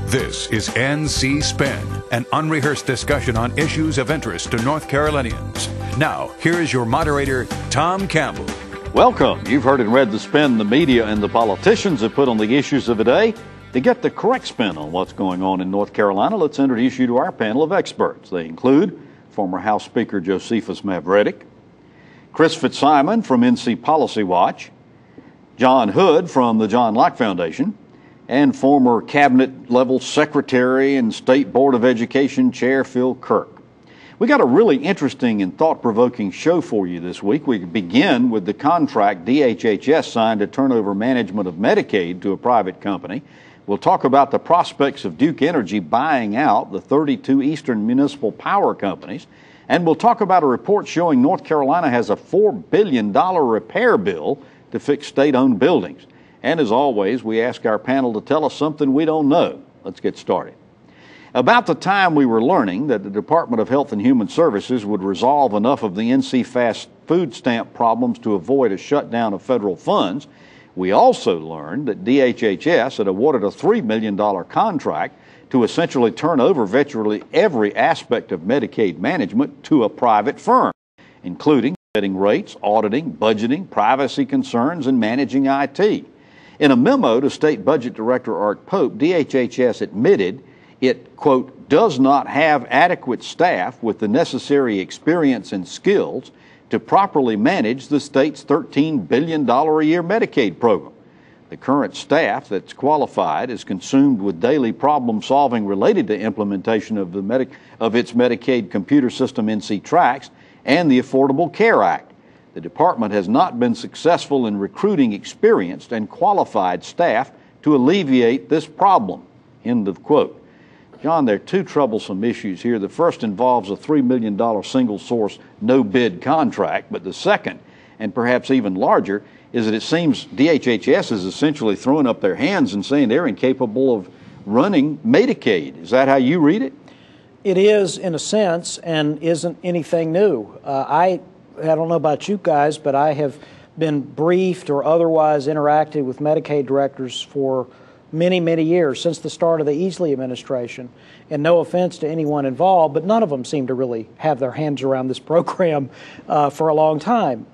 This is NC Spin, an unrehearsed discussion on issues of interest to North Carolinians. Now, here is your moderator, Tom Campbell. Welcome. You've heard and read the spin the media and the politicians have put on the issues of the day. To get the correct spin on what's going on in North Carolina, let's introduce you to our panel of experts. They include former House Speaker Josephus Mavretic, Chris Fitzsimon from NC Policy Watch, John Hood from the John Locke Foundation, and former cabinet-level secretary and State Board of Education Chair Phil Kirk. We got a really interesting and thought-provoking show for you this week. We begin with the contract DHHS signed to turn over management of Medicaid to a private company. We'll talk about the prospects of Duke Energy buying out the 32 eastern municipal power companies. And we'll talk about a report showing North Carolina has a $4 billion repair bill to fix state-owned buildings. And as always, we ask our panel to tell us something we don't know. Let's get started. About the time we were learning that the Department of Health and Human Services would resolve enough of the NC fast food stamp problems to avoid a shutdown of federal funds, we also learned that DHHS had awarded a $3 million contract to essentially turn over virtually every aspect of Medicaid management to a private firm, including setting rates, auditing, budgeting, privacy concerns, and managing IT. In a memo to State Budget Director Art Pope, DHHS admitted it, quote, does not have adequate staff with the necessary experience and skills to properly manage the state's $13 billion a year Medicaid program. The current staff that's qualified is consumed with daily problem solving related to implementation of its Medicaid computer system NC Tracks and the Affordable Care Act. The department has not been successful in recruiting experienced and qualified staff to alleviate this problem. End of quote. John, there are two troublesome issues here. The first involves a $3 million single source no bid contract, but the second, and perhaps even larger, is that it seems DHHS is essentially throwing up their hands and saying they're incapable of running Medicaid. Is that how you read it? It is, in a sense, and isn't anything new. I don't know about you guys, but I have been briefed or otherwise interacted with Medicaid directors for many, many years, since the start of the Easley administration. And no offense to anyone involved, but none of them seem to really have their hands around this program for a long time.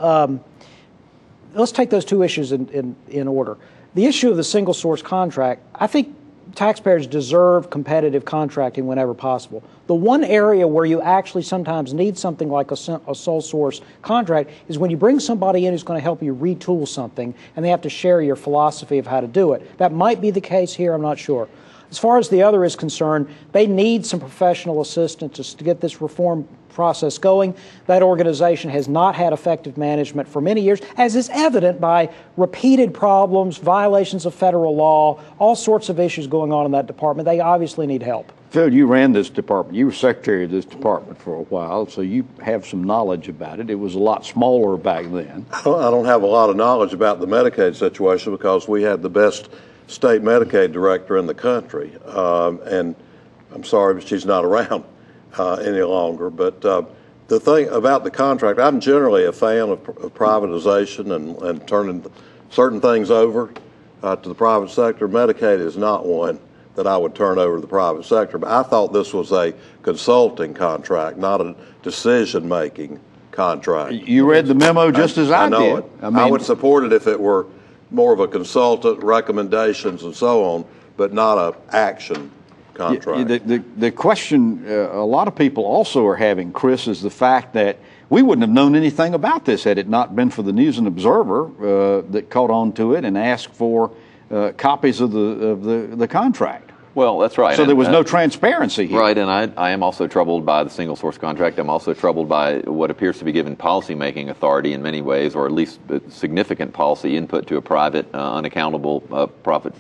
Let's take those two issues in order. The issue of the single source contract, I think taxpayers deserve competitive contracting whenever possible. The one area where you actually sometimes need something like a sole source contract is when you bring somebody in who's going to help you retool something and they have to share your philosophy of how to do it. That might be the case here, I'm not sure. As far as the other is concerned, they need some professional assistance to get this reform process going. That organization has not had effective management for many years, as is evident by repeated problems, violations of federal law, all sorts of issues going on in that department. They obviously need help. Phil, you ran this department. You were secretary of this department for a while, so you have some knowledge about it. It was a lot smaller back then. I don't have a lot of knowledge about the Medicaid situation because we had the best state Medicaid director in the country, and I'm sorry, but she's not around any longer. But the thing about the contract, I'm generally a fan of privatization and turning certain things over to the private sector. Medicaid is not one that I would turn over to the private sector. But I thought this was a consulting contract, not a decision-making contract. You read the memo just as I know did. It. I would support it if it were more of a consultant, recommendations and so on, but not a action contract. The question a lot of people also are having, Chris, is the fact that we wouldn't have known anything about this had it not been for the News and Observer that caught on to it and asked for copies of the contract. Well, that's right. So there was no transparency here. Right, and I am also troubled by the single source contract. I'm also troubled by what appears to be given policy-making authority in many ways, or at least significant policy input to a private, unaccountable for-profit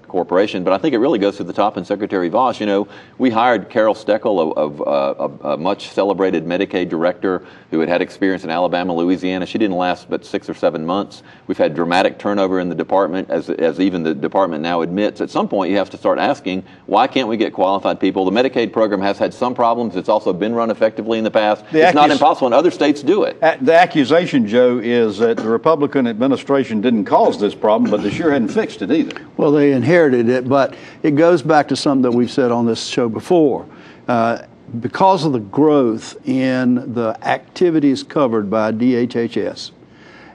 corporation. But I think it really goes to the top. And Secretary Voss, you know, we hired Carol Steckel, a much celebrated Medicaid director who had experience in Alabama, Louisiana. She didn't last but 6 or 7 months. We've had dramatic turnover in the department, as even the department now admits. At some point, you have to start asking, why can't we get qualified people? The Medicaid program has had some problems. It's also been run effectively in the past. It's not impossible, and other states do it. The accusation, Joe, is that the Republican administration didn't cause this problem, but they sure hadn't fixed it either. Well, they inherited it, but it goes back to something that we've said on this show before. Because of the growth in the activities covered by DHHS,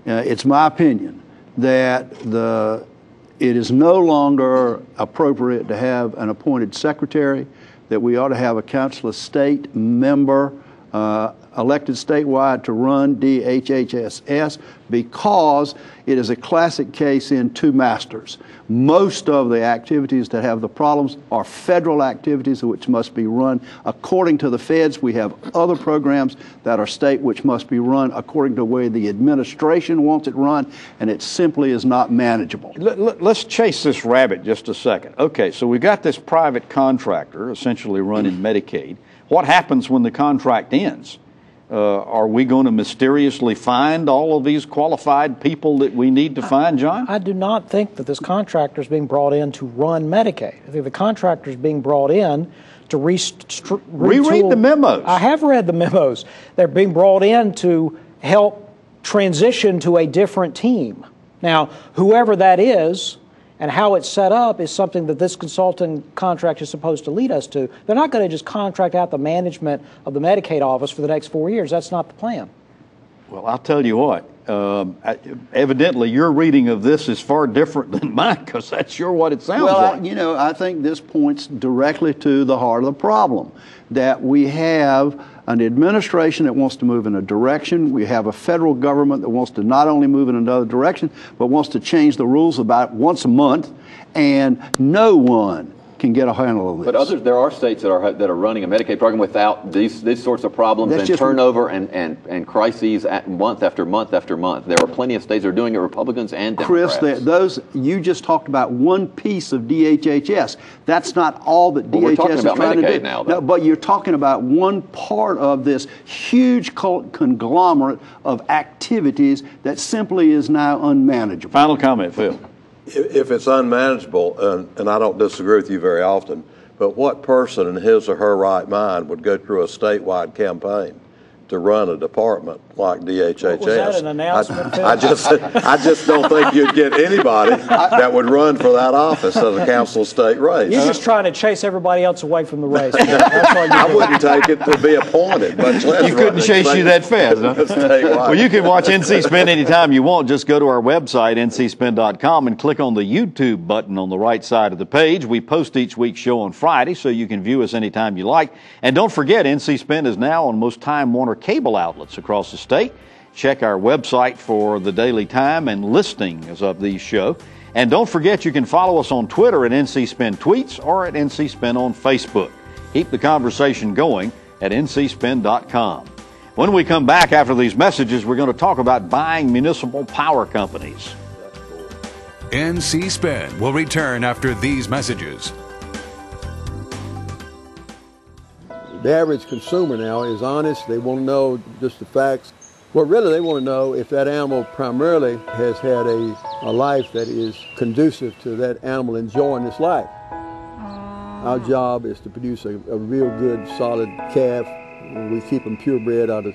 it's my opinion that it is no longer appropriate to have an appointed secretary, that we ought to have a council of state member elected statewide to run DHHS, because it is a classic case in two masters. Most of the activities that have the problems are federal activities which must be run according to the feds. We have other programs that are state which must be run according to the way the administration wants it run, and it simply is not manageable. Let's chase this rabbit just a second. Okay, so we got this private contractor essentially running Medicaid. What happens when the contract ends? Are we going to mysteriously find all of these qualified people that we need to find, John? I do not think that this contractor is being brought in to run Medicaid. I think the contractor is being brought in to reread the memos. I have read the memos. They're being brought in to help transition to a different team. Now, whoever that is and how it's set up is something that this consulting contract is supposed to lead us to. They're not going to just contract out the management of the Medicaid office for the next 4 years. That's not the plan. Well, I'll tell you what. Evidently, your reading of this is far different than mine, because that's sure what it sounds like. Well, I think this points directly to the heart of the problem, that we have an administration that wants to move in a direction. We have a federal government that wants to not only move in another direction, but wants to change the rules about once a month, and no one can get a handle of this. But there are states that are running a Medicaid program without these sorts of problems and turnover and crises month after month after month. There are plenty of states that are doing it, Republicans and Democrats. Chris, you just talked about one piece of DHHS. That's not all that DHS is trying to do. We're talking about Medicaid now, though. No, but you're talking about one part of this huge conglomerate of activities that simply is now unmanageable. Final comment, Phil. If it's unmanageable, and I don't disagree with you very often, but what person in his or her right mind would go through a statewide campaign to run a department like DHHS? Was that an announcement, Phil? I just don't think you'd get anybody that would run for that office as a council of state race. You're just trying to chase everybody else away from the race. I wouldn't take it to be appointed, much less you couldn't chase you that fast, huh? Well, you can watch NC Spin anytime you want. Just go to our website, ncspin.com, and click on the YouTube button on the right side of the page. We post each week's show on Friday, so you can view us anytime you like. And don't forget, NC Spin is now on most Time Warner cable outlets across the state. Check our website for the daily time and listings of these shows. And don't forget, you can follow us on Twitter at NC Spin Tweets or at NC Spin on Facebook. Keep the conversation going at ncspin.com. When we come back after these messages, we're going to talk about buying municipal power companies. NC Spin will return after these messages. The average consumer now is honest. They want to know just the facts. Well, really, they want to know if that animal primarily has had a life that is conducive to that animal enjoying its life. Our job is to produce a real good, solid calf. We keep them purebred out of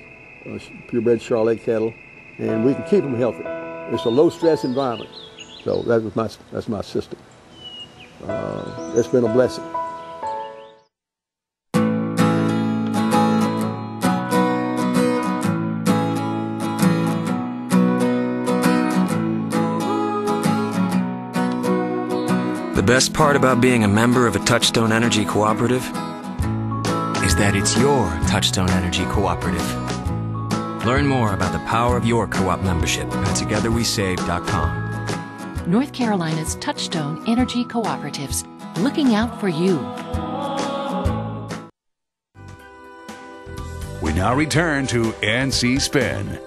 purebred Charolais cattle, and we can keep them healthy. It's a low-stress environment, so that's my system. It's been a blessing. The best part about being a member of a Touchstone Energy Cooperative is that it's your Touchstone Energy Cooperative. Learn more about the power of your co-op membership at togetherwesave.com. North Carolina's Touchstone Energy Cooperatives, looking out for you. We now return to NC Spin.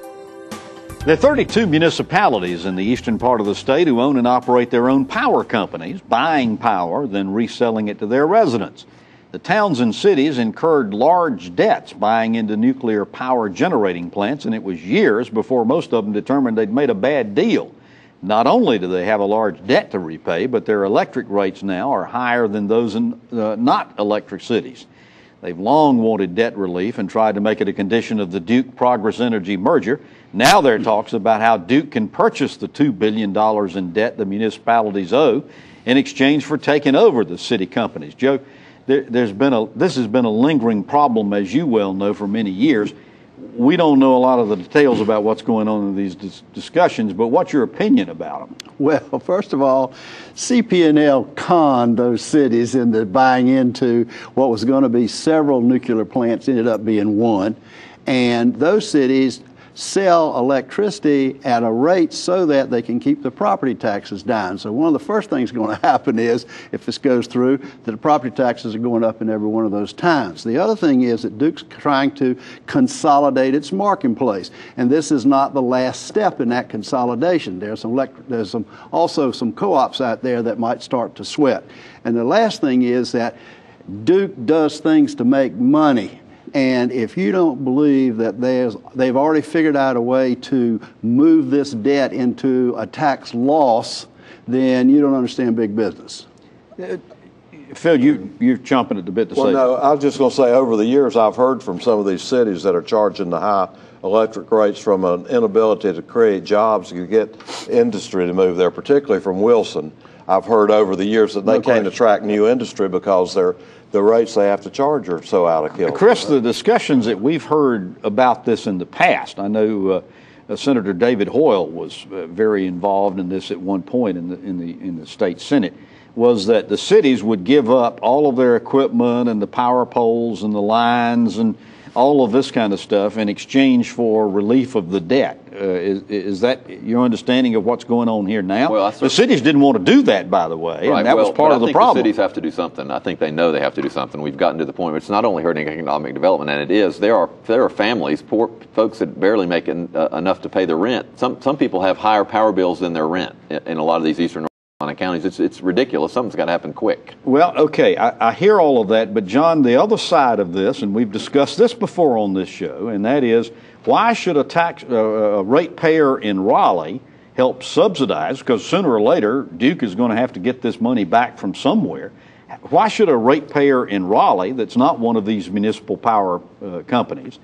There are 32 municipalities in the eastern part of the state who own and operate their own power companies, buying power, then reselling it to their residents. The towns and cities incurred large debts buying into nuclear power generating plants, and it was years before most of them determined they'd made a bad deal. Not only do they have a large debt to repay, but their electric rates now are higher than those in not electric cities. They've long wanted debt relief and tried to make it a condition of the Duke Progress Energy merger. Now there are talks about how Duke can purchase the $2 billion in debt the municipalities owe in exchange for taking over the city companies. Joe, this has been a lingering problem, as you well know, for many years. We don't know a lot of the details about what's going on in these discussions, but what's your opinion about them? Well, first of all, CP&L conned those cities into buying into what was going to be several nuclear plants, ended up being one. And those cities sell electricity at a rate so that they can keep the property taxes down. So one of the first things going to happen is, if this goes through, that the property taxes are going up in every one of those towns. The other thing is that Duke's trying to consolidate its marketplace, and this is not the last step in that consolidation. There's also some co-ops out there that might start to sweat. And the last thing is that Duke does things to make money. And if you don't believe that they've already figured out a way to move this debt into a tax loss, then you don't understand big business. Phil, you're chomping at the bit to say. Well, no, I was just going to say, over the years, I've heard from some of these cities that are charging the high electric rates from an inability to create jobs to get industry to move there, particularly from Wilson. I've heard over the years that they can't attract new industry because the rates they have to charge are so out of kilter. Chris, the discussions that we've heard about this in the past, I know Senator David Hoyle was very involved in this at one point in the state Senate, was that the cities would give up all of their equipment and the power poles and the lines and all of this kind of stuff in exchange for relief of the debt. Is that your understanding of what's going on here now? Well, the cities didn't want to do that, by the way, and that was part of the problem. The cities have to do something. I think they know they have to do something. We've gotten to the point where it's not only hurting economic development, and it is. There are families, poor folks that barely make enough to pay the rent. Some people have higher power bills than their rent in a lot of these eastern North Carolina counties. It's ridiculous. Something's got to happen quick. Well, okay, I hear all of that, but John, the other side of this, and we've discussed this before on this show, and that is, why should a ratepayer in Raleigh help subsidize, because sooner or later Duke is going to have to get this money back from somewhere. Why should a ratepayer in Raleigh, that's not one of these municipal power companies,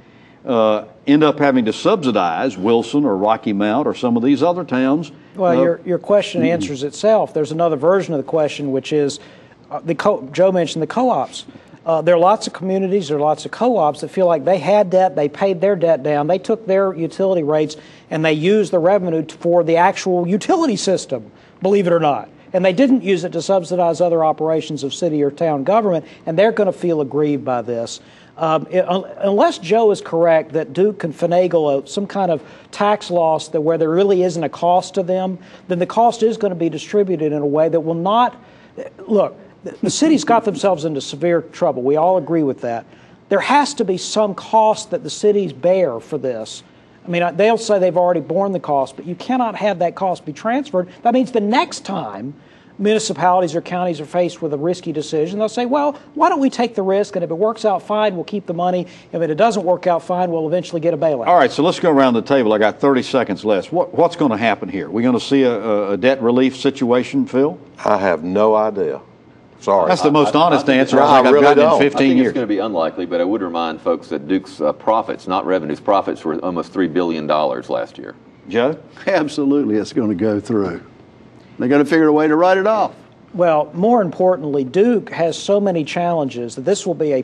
end up having to subsidize Wilson or Rocky Mount or some of these other towns? Well, your question answers itself. There's another version of the question, which is, Joe mentioned the co-ops. There are lots of communities, there are lots of co-ops that feel like they had debt, they paid their debt down, they took their utility rates, and they used the revenue for the actual utility system, believe it or not. And they didn't use it to subsidize other operations of city or town government, and they're going to feel aggrieved by this. Unless Joe is correct that Duke can finagle some kind of tax loss where there really isn't a cost to them, then the cost is going to be distributed in a way that will not... Look, the city's got themselves into severe trouble. We all agree with that. There has to be some cost that the cities bear for this. I mean, they'll say they've already borne the cost, but you cannot have that cost be transferred. That means the next time municipalities or counties are faced with a risky decision, they'll say, well, why don't we take the risk, and if it works out fine, we'll keep the money. If it doesn't work out fine, we'll eventually get a bailout. All right, so let's go around the table. I got 30 seconds left. What's going to happen here? We're going to see a debt relief situation, Phil? I have no idea. Sorry. That's the most honest answer I think I've gotten in 15 years. I think it's going to be unlikely, but I would remind folks that Duke's profits, not revenues, profits were almost $3 billion last year. Joe? Absolutely, it's going to go through. They're going to figure a way to write it off. Well, more importantly, Duke has so many challenges that this will be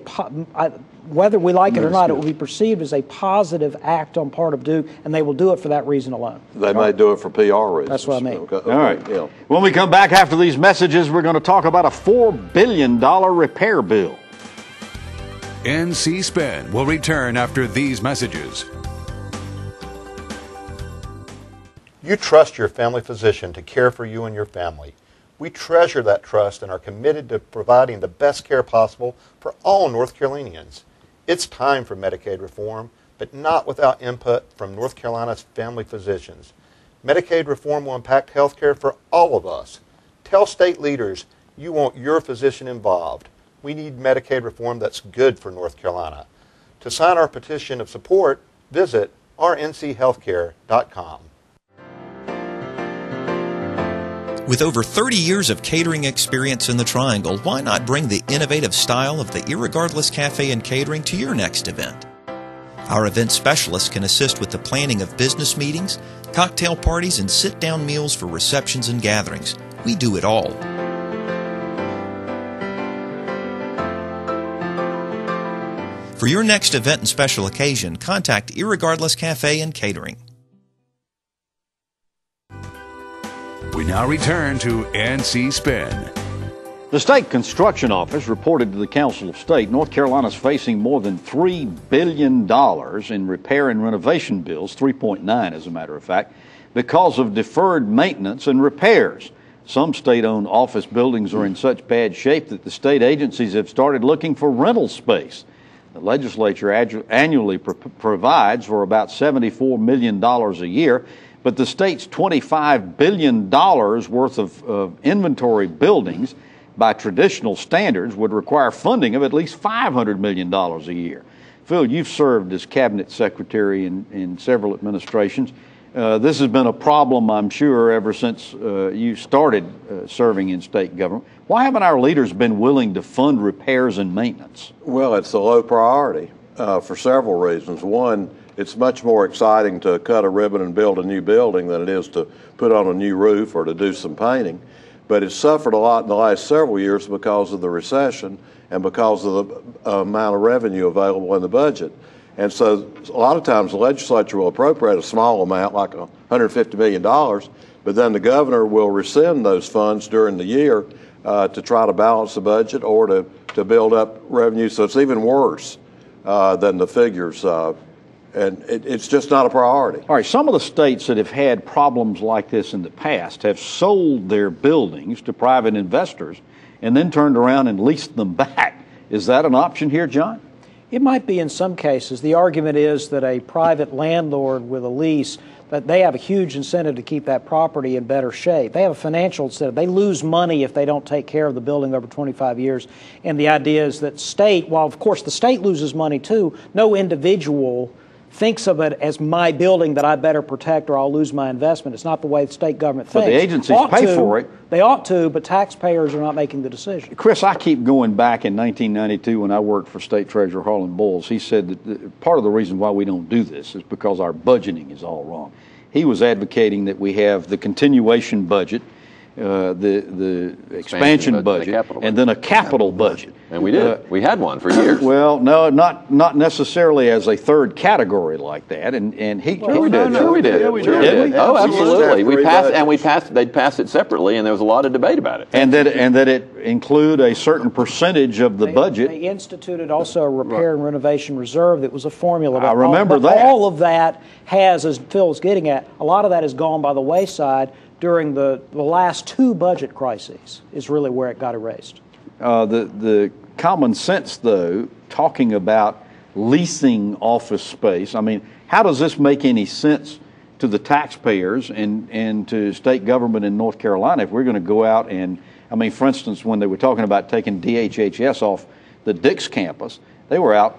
whether we like it or not, it will be perceived as a positive act on part of Duke, and they will do it for that reason alone. They may do it for PR reasons. That's what I mean. Okay. All right. Yeah. When we come back after these messages, we're going to talk about a $4 billion repair bill. NC Spin will return after these messages. You trust your family physician to care for you and your family. We treasure that trust and are committed to providing the best care possible for all North Carolinians. It's time for Medicaid reform, but not without input from North Carolina's family physicians. Medicaid reform will impact health care for all of us. Tell state leaders you want your physician involved. We need Medicaid reform that's good for North Carolina. To sign our petition of support, visit rnchealthcare.com. With over 30 years of catering experience in the Triangle, why not bring the innovative style of the Irregardless Cafe and Catering to your next event? Our event specialists can assist with the planning of business meetings, cocktail parties, and sit-down meals for receptions and gatherings. We do it all. For your next event and special occasion, contact Irregardless Cafe and Catering. We now return to NC Spin. The State Construction Office reported to the Council of State North Carolina's facing more than $3 billion in repair and renovation bills, 3.9 as a matter of fact, because of deferred maintenance and repairs. Some state-owned office buildings are in such bad shape that the state agencies have started looking for rental space. The legislature annually provides for about $74 million a year, but the state's $25 billion worth of inventory buildings by traditional standards would require funding of at least $500 million a year. Phil, you've served as cabinet secretary in several administrations. This has been a problem, I'm sure, ever since you started serving in state government. Why haven't our leaders been willing to fund repairs and maintenance? Well, it's a low priority for several reasons. One, it's much more exciting to cut a ribbon and build a new building than it is to put on a new roof or to do some painting. But it's suffered a lot in the last several years because of the recession and because of the amount of revenue available in the budget. And so a lot of times the legislature will appropriate a small amount, like $150 million, but then the governor will rescind those funds during the year to try to balance the budget or to build up revenue. So it's even worse than the figures. And it's just not a priority. All right, some of the states that have had problems like this in the past have sold their buildings to private investors and then turned around and leased them back. Is that an option here, John? It might be in some cases. The argument is that a private landlord with a lease, that they have a huge incentive to keep that property in better shape. They have a financial incentive. They lose money if they don't take care of the building over 25 years. And the idea is that state, while of course the state loses money too, no individual thinks of it as my building that I better protect or I'll lose my investment. It's not the way the state government thinks. But the agencies pay for it. They ought to, but taxpayers are not making the decision. Chris, I keep going back in 1992 when I worked for State Treasurer Harlan Bowles. He said that part of the reason why we don't do this is because our budgeting is all wrong. He was advocating that we have the continuation budget, the expansion budget, and then a capital budget. And we did. We had one for years. Well, no, not necessarily as a third category like that. And he Sure we did. Oh, absolutely. They'd passed it separately, and there was a lot of debate about it. And that it include a certain percentage of the budget. They instituted also a repair and renovation reserve that was a formula. I remember that. All of that has, as Phil was getting at, a lot of that has gone by the wayside during the last two budget crises is really where it got erased. The common sense, though, talking about leasing office space, I mean, how does this make any sense to the taxpayers and to state government in North Carolina if we're going to go out and, I mean, for instance, when they were talking about taking DHHS off the Dix campus, they were out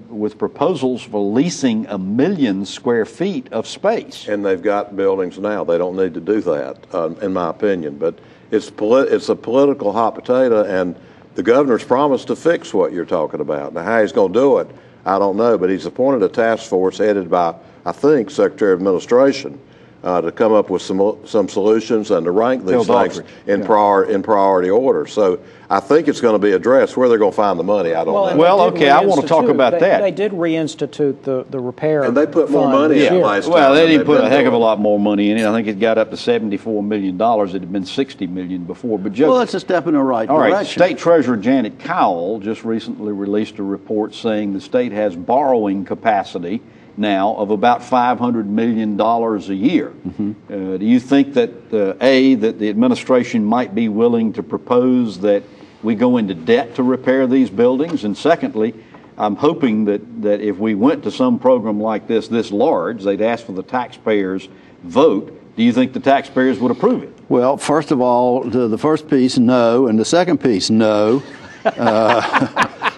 with proposals for leasing 1 million square feet of space. And they've got buildings now. They don't need to do that, in my opinion. But it's a political hot potato, and the governor's promised to fix what you're talking about. Now, how he's going to do it, I don't know. But he's appointed a task force headed by, I think, Secretary of Administration to come up with some solutions and to rank these things in priority order. So I think it's going to be addressed. Where they're going to find the money, I don't know. Well, okay, I want to talk about that. They did reinstitute the repair. And they put more money in last time. Well, they didn't put a heck of a lot more money in it. I think it got up to $74 million. It had been $60 million before. But well, that's a step in the right direction. All right, State Treasurer Janet Cowell just recently released a report saying the state has borrowing capacity now of about $500 million a year. Mm-hmm. Do you think that, that the administration might be willing to propose that we go into debt to repair these buildings? And secondly, I'm hoping that if we went to some program like this large, they'd ask for the taxpayers' vote. Do you think the taxpayers would approve it? Well, first of all, the first piece, no, and the second piece, no.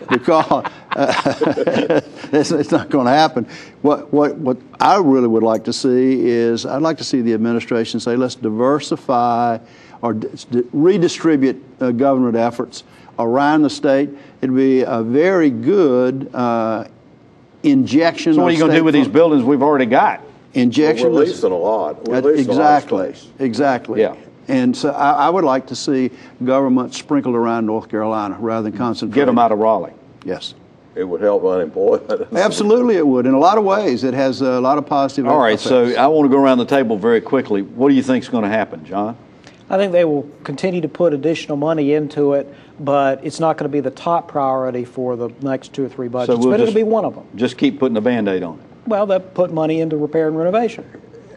Because it's not going to happen. What I really would like to see is I'd like to see the administration say, let's diversify or redistribute government efforts around the state. It'd be a very good injection. So what are you going to do with these buildings we've already got? Injection. We're releasing a lot. We're releasing Exactly. a lot of space. Exactly. Yeah. And so I would like to see government sprinkled around North Carolina rather than concentrated. Get them out of Raleigh. Yes. It would help unemployment. Absolutely, it would. In a lot of ways, it has a lot of positive All right, effects. so I want to go around the table very quickly. What do you think is going to happen, John? I think they will continue to put additional money into it, but it's not going to be the top priority for the next 2 or 3 budgets, but it'll be one of them. Just keep putting a Band-Aid on it. Well, they'll put money into repair and renovation.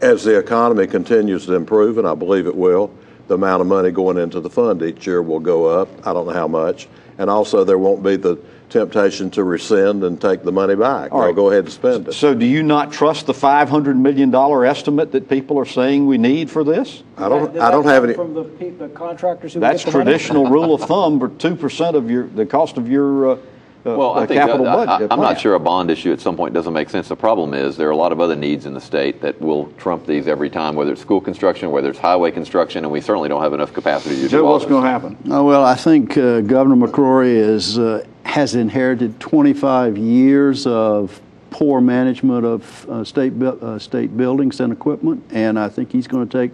As the economy continues to improve, and I believe it will, the amount of money going into the fund each year will go up. I don't know how much. And also there won't be the temptation to rescind and take the money back. They'll go ahead and spend it. So do you not trust the $500 million estimate that people are saying we need for this? I don't have any. From the contractors who That's get the money? traditional rule of thumb for 2% of the cost of your Well, I think capital budget. I'm not sure a bond issue at some point doesn't make sense. The problem is there are a lot of other needs in the state that will trump these every time, whether it's school construction, whether it's highway construction, and we certainly don't have enough capacity to do Joe, all what's this. going to happen? Oh, well, I think Governor McCrory has inherited 25 years of poor management of state buildings and equipment, and I think he's going to take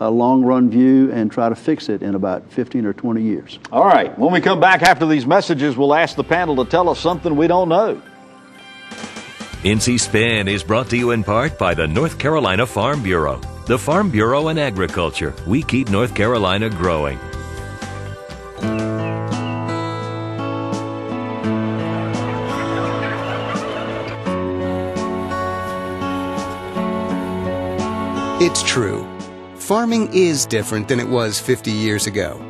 a long-run view and try to fix it in about 15 or 20 years. All right. When we come back after these messages, we'll ask the panel to tell us something we don't know. NC Spin is brought to you in part by the North Carolina Farm Bureau. The Farm Bureau and Agriculture. We keep North Carolina growing. It's true. Farming is different than it was 50 years ago.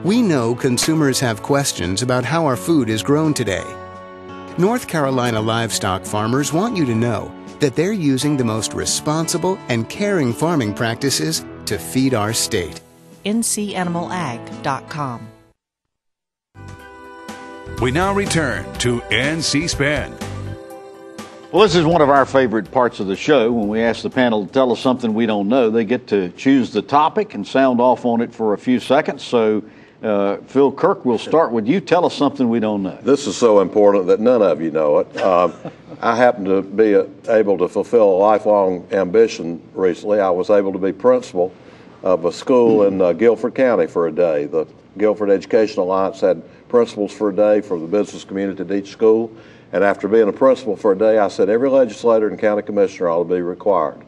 We know consumers have questions about how our food is grown today. North Carolina livestock farmers want you to know that they're using the most responsible and caring farming practices to feed our state. ncanimalag.com. We now return to NC Spin. Well, this is one of our favorite parts of the show. When we ask the panel to tell us something we don't know, they get to choose the topic and sound off on it for a few seconds. So, Phil, Kirk, we'll start with you. Tell us something we don't know. This is so important that none of you know it. I happen to be able to fulfill a lifelong ambition recently. I was able to be principal of a school in Guilford County for a day. The Guilford Education Alliance had principals for a day for the business community at each school. And after being a principal for a day, I said every legislator and county commissioner ought to be required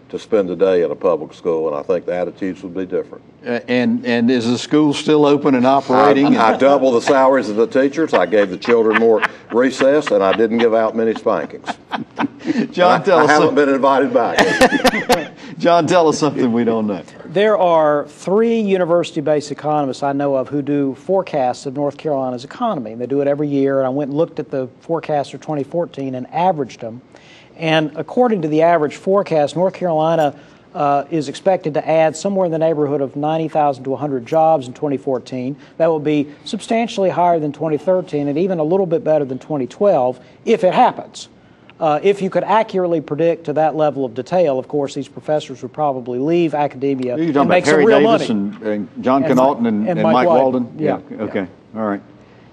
to spend a day in a public school, and I think the attitudes would be different. And is the school still open and operating? I doubled the salaries of the teachers. I gave the children more recess, and I didn't give out many spankings. John, tell us. I haven't been invited back. John, tell us something we don't know. There are 3 university-based economists I know of who do forecasts of North Carolina's economy. They do it every year, and I went and looked at the forecast for 2014 and averaged them. And according to the average forecast, North Carolina is expected to add somewhere in the neighborhood of 90,000 to 100 jobs in 2014. That will be substantially higher than 2013 and even a little bit better than 2012 if it happens. If you could accurately predict to that level of detail, of course, these professors would probably leave academia and make some real money. And John Connaughton and Mike Walden? Yeah. Okay. All right.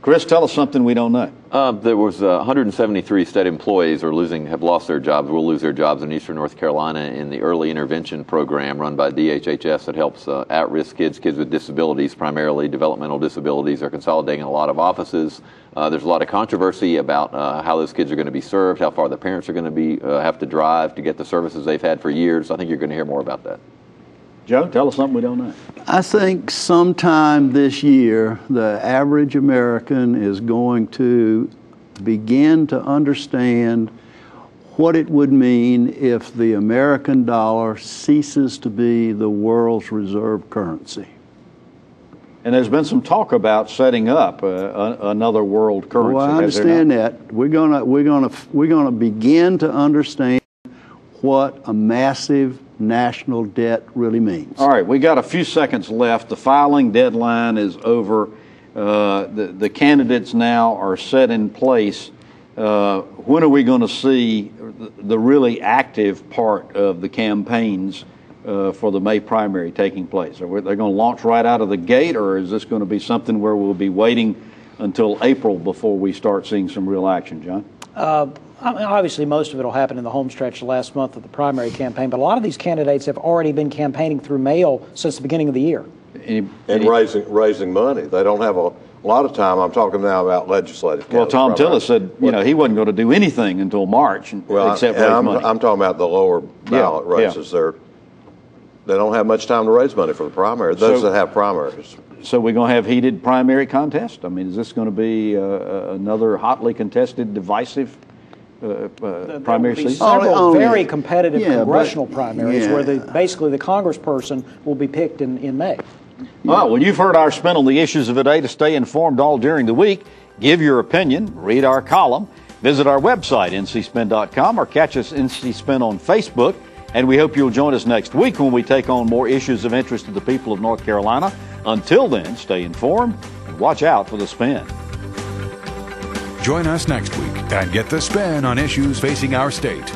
Chris, tell us something we don't know. There was 173 state employees have lost their jobs, will lose their jobs in eastern North Carolina in the early intervention program run by DHHS that helps at-risk kids with disabilities, primarily developmental disabilities. They're consolidating a lot of offices. There's a lot of controversy about how those kids are going to be served, how far the parents are going to be have to drive to get the services they've had for years. I think you're going to hear more about that. Joe, tell us something we don't know. I think sometime this year, the average American is going to begin to understand what it would mean if the American dollar ceases to be the world's reserve currency. And there's been some talk about setting up another world currency. Well, I understand that. We're gonna begin to understand what a massive national debt really means. All right, we got a few seconds left. The filing deadline is over. The candidates now are set in place. When are we going to see the really active part of the campaigns for the May primary taking place? Are they going to launch right out of the gate, or is this going to be something where we'll be waiting until April before we start seeing some real action, John? Obviously, most of it will happen in the home stretch the last month of the primary campaign, but a lot of these candidates have already been campaigning through mail since the beginning of the year. And raising money. They don't have a lot of time. I'm talking now about legislative candidates. Well, Tom Tillis said, he wasn't going to do anything until March except raise money. I'm talking about the lower ballot races. Yeah. They don't have much time to raise money for the primary, those that have primaries. So we're going to have heated primary contest? I mean, is this going to be another hotly contested, divisive primary season? Several very competitive congressional primaries where basically the congressperson will be picked in May. All right, well, you've heard our spin on the issues of the day. To stay informed all during the week, give your opinion, read our column, visit our website, ncspin.com, or catch us NC Spin on Facebook. And we hope you'll join us next week when we take on more issues of interest to the people of North Carolina. Until then, stay informed and watch out for the spin. Join us next week and get the spin on issues facing our state.